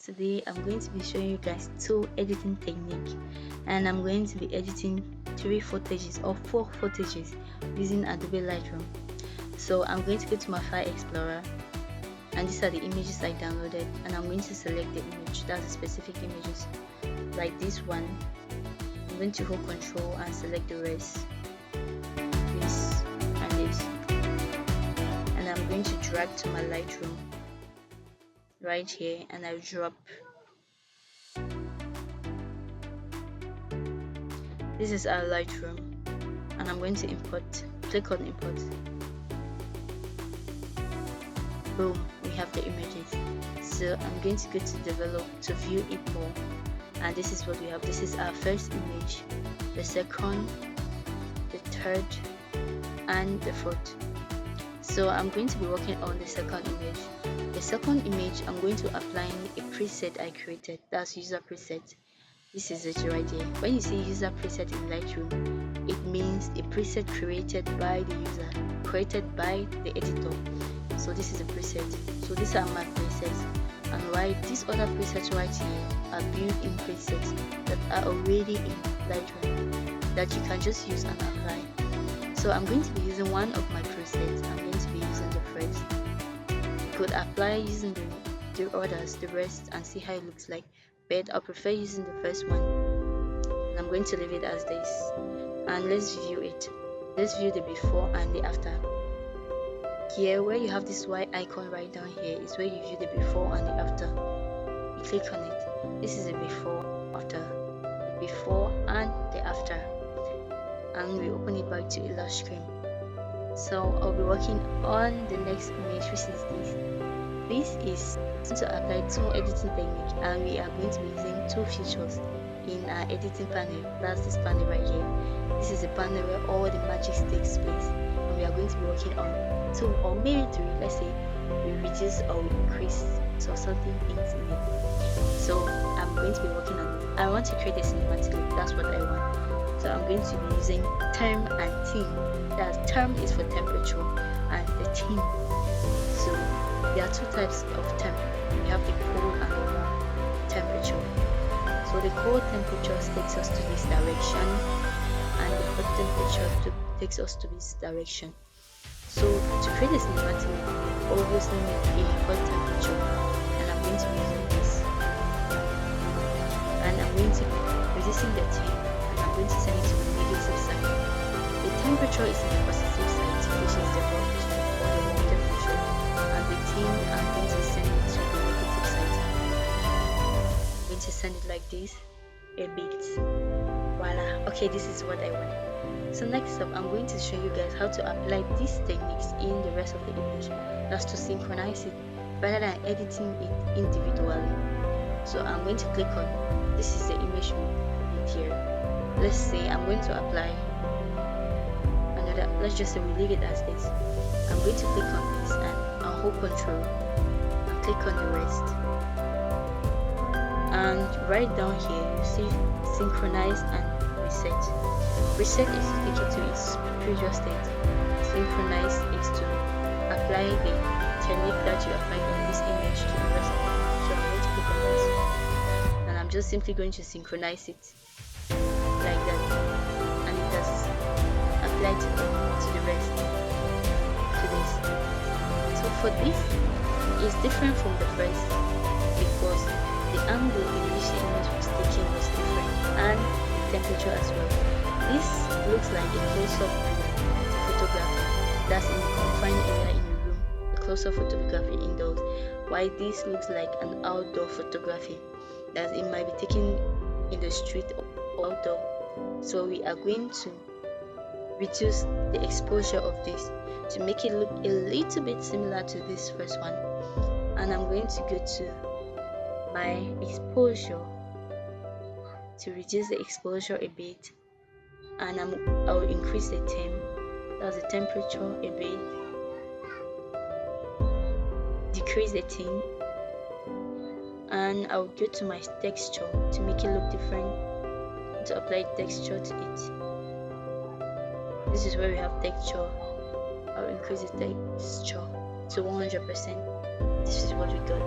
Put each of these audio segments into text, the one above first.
today I'm going to be showing you guys two editing technique, and I'm going to be editing 3 footages or 4 footages using Adobe Lightroom. So I'm going to go to my file explorer, and these are the images I downloaded, and I'm going to select the image. That's the specific images, like this one. I'm going to hold Control and select the rest, this and this, and I'm going to drag to my Lightroom right here, and I'll drop. This is our Lightroom, and I'm going to import. Click on import. Boom, we have the images. So I'm going to go to develop to view it more, and this is what we have. This is our first image, the second, the third, and the fourth. So I'm going to be working on the second image. The second image, I'm going to apply a preset I created. That's user preset. This is it right here. When you see user preset in Lightroom, it means a preset created by the user, created by the editor. So this is a preset. So these are my presets, and right, these other presets right here are built-in presets that are already in Lightroom that you can just use and apply. So I'm going to be using one of my presets. I'm going to be using the first. You could apply using the others, the rest, and see how it looks like, but I prefer using the first one, and I'm going to leave it as this. And let's view it. Let's view the before and the after. Here where you have this white icon right down here is where you view the before and the after. You click on it. This is the before, after, the before and the after, and we open it back to Illustrator. So I'll be working on the next image, which is this. This is to apply 2 editing technique, and we are going to be using 2 features in our editing panel. That's this panel right here. This is the panel where all the magic takes place, and we are going to be working on 2 or maybe 3. Let's say we reduce or we increase so something things in it. So I'm going to be working on it. I want to create a cinematic look. That's what I want. So I'm going to be using term and theme. That term is for temperature, and the theme. So there are 2 types of temp. We have the cold and the warm temperature. So the cold temperature takes us to this direction, and the hot temperature takes us to this direction. So to create a cinematic, we obviously need a hot temperature, and I'm going to be using this. And I'm going to be reducing the theme, and I'm going to send it to the negative side. The temperature is in the positive side, which is the hot or the warm temperature, and the theme I'm going to send it to the negative side. I'm going to send it like this, a bit. Voila. Okay, this is what I want. So next up, I'm going to show you guys how to apply these techniques in the rest of the image. That's to synchronize it rather than editing it individually. So I'm going to click on, this is the image we need here. Let's say I'm going to apply another, let's just say we leave it as this. I'm going to click on this, and I'll hold Control and click on the rest. And right down here, you see synchronize and reset. Reset is to take it to its previous state. Synchronize is to apply the technique that you applied on this image to the rest of the image. So I'm going to click on this, and I'm just simply going to synchronize it like that, and it does apply to the rest, to this. So for this, it's different from the first because the angle in which the image was taken was different, and the temperature as well. This looks like a close-up photography that's in the confined area in the room, a close-up photography indoors, while this looks like an outdoor photography that it might be taken in the street or outdoor. So we are going to reduce the exposure of this to make it look a little bit similar to this first one, and I'm going to go to my exposure to reduce the exposure a bit, and I'll increase the temp, that's the temperature a bit, decrease the theme, and I'll go to my texture to make it look different, to apply texture to it. This is where we have texture. I'll increase the texture to 100%. This is what we got.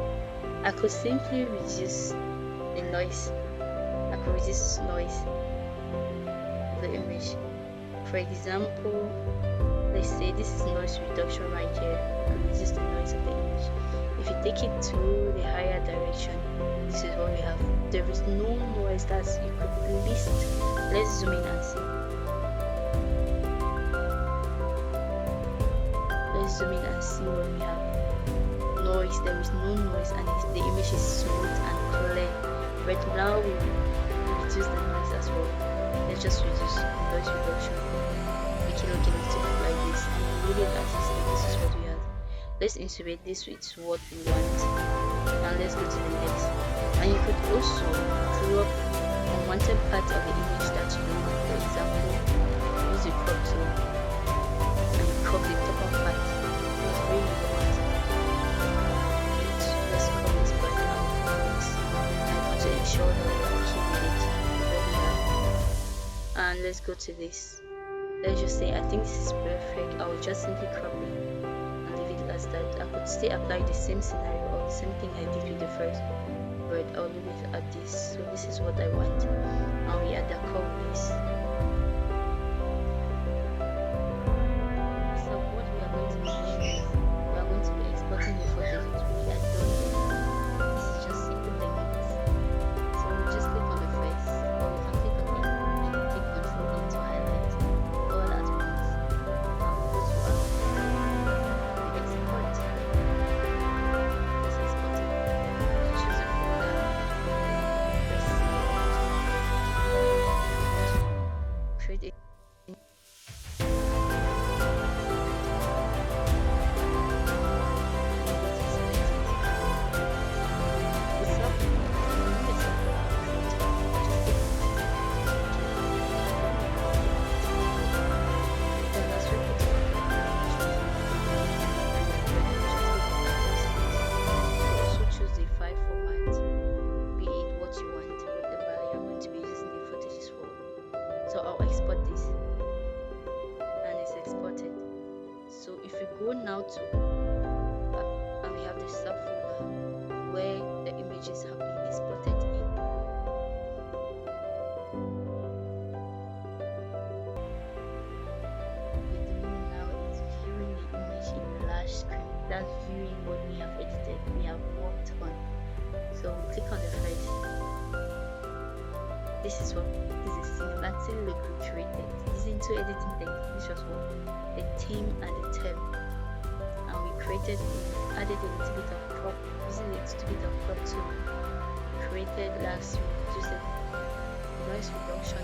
I could simply reduce the noise. I could reduce noise of the image. For example, let's say this is noise reduction right here. You could reduce the noise of the image. If you take it to the higher direction, this is what we have. There is no noise. That's, you could least. Let's zoom in and see. Let's zoom in and see what we have. Noise, there is no noise, and the image is smooth and clear. But now we reduce the noise as well. Let's just reduce noise reduction, make it look a little bit like this, and really nice. This is what we have. Let's integrate this with what we want, and let's go to the next. And you could also crop unwanted part of the image that you don't want. For example, use the crop tool and crop the top part. That's very important. Let's crop this part out. I want to ensure that we are okay with it. What we have. And let's go to this. Let's just say I think this is perfect. I will just simply crop it and leave it as that. I could still apply the same scenario or the same thing I did with the first, but I'll leave it at this. So this is what I want. And we add the colors. So what we are going to be doing is we are going to be exporting the footage with Adobe. This is just simple techniques. So we just click on the face, or we can click on it and take control in to highlight all at once. Now we go to our we export. Let's export it. Choose a folder. Press create it. So I'll export this, and it's exported. So if we go now to and we have the subfolder where the images have been exported in. We're doing now is viewing the image in large screen. That's viewing what we have edited, we have worked on. So we click on the face. This is what this is cinematic look we created using two editing techniques. This was what the theme and the term, and we added a little bit of crop, using a little bit of crop to created last week, just a noise reduction